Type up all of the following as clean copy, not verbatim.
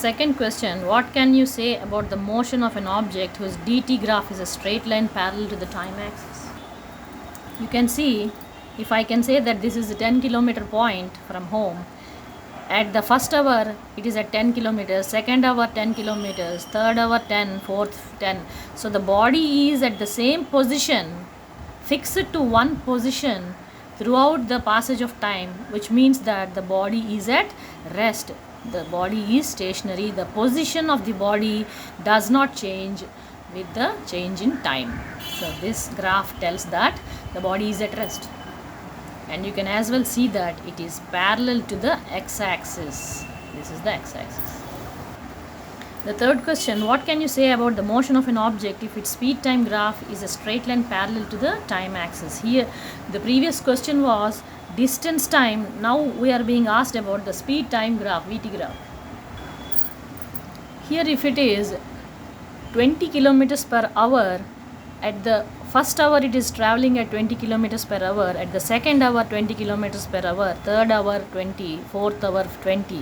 second question, what can you say about the motion of an object whose dt graph is a straight line parallel to the time axis? You can see, if I can say that this is a 10 kilometer point from home, at the first hour it is at 10 kilometers, second hour 10 kilometers, third hour 10, fourth 10. So the body is at the same position, fixed to one position throughout the passage of time, which means that the body is at rest. The body is stationary. The position of the body does not change with the change in time. So this graph tells that the body is at rest. And you can as well see that it is parallel to the x-axis. This is the x-axis. The third question, what can you say about the motion of an object if its speed time graph is a straight line parallel to the time axis? Here the previous question was distance time. Now we are being asked about the speed time graph, VT graph. Here if it is 20 kilometers per hour, at the first hour it is traveling at 20 kilometers per hour, at the second hour 20 kilometers per hour, third hour 20, fourth hour 20.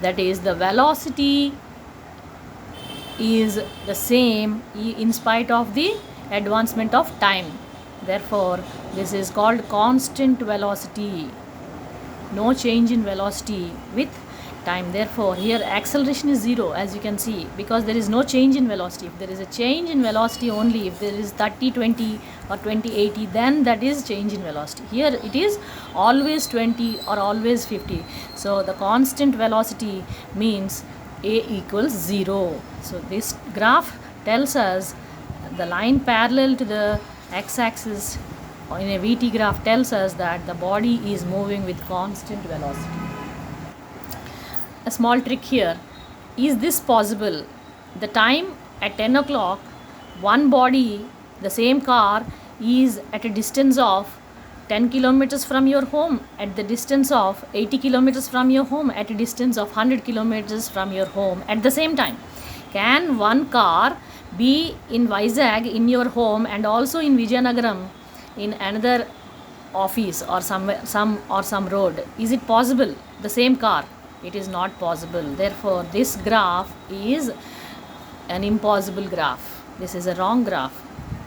That is, the velocity is the same in spite of the advancement of time. Therefore this is called constant velocity, no change in velocity with time. Therefore here acceleration is 0, as you can see, because there is no change in velocity. If there is a change in velocity only, if there is 30-20 or 20-80, then that is change in velocity. Here it is always 20 or always 50. So the constant velocity means a equals 0. So this graph tells us the line parallel to the x-axis in a VT graph tells us that the body is moving with constant velocity. A small trick here, is this possible? The time at 10 o'clock, one body, the same car, is at a distance of 10 kilometers from your home, at the distance of 80 kilometers from your home, at a distance of 100 kilometers from your home at the same time. Can one car be in Vizag in your home and also in Vijayanagaram in another office or somewhere, some road? Is it possible? The same car? It is not possible. Therefore this graph is an impossible graph. This is a wrong graph.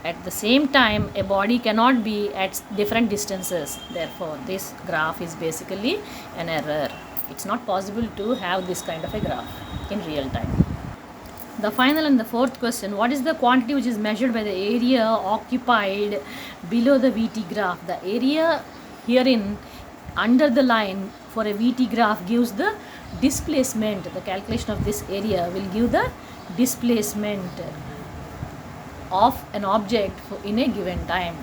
At the same time, a body cannot be at different distances. Therefore this graph is basically an error. It's not possible to have this kind of a graph in real time. The final and the fourth question, what is the quantity which is measured by the area occupied below the VT graph? The area herein under the line for a VT graph gives the displacement. The calculation of this area will give the displacement of an object in a given time.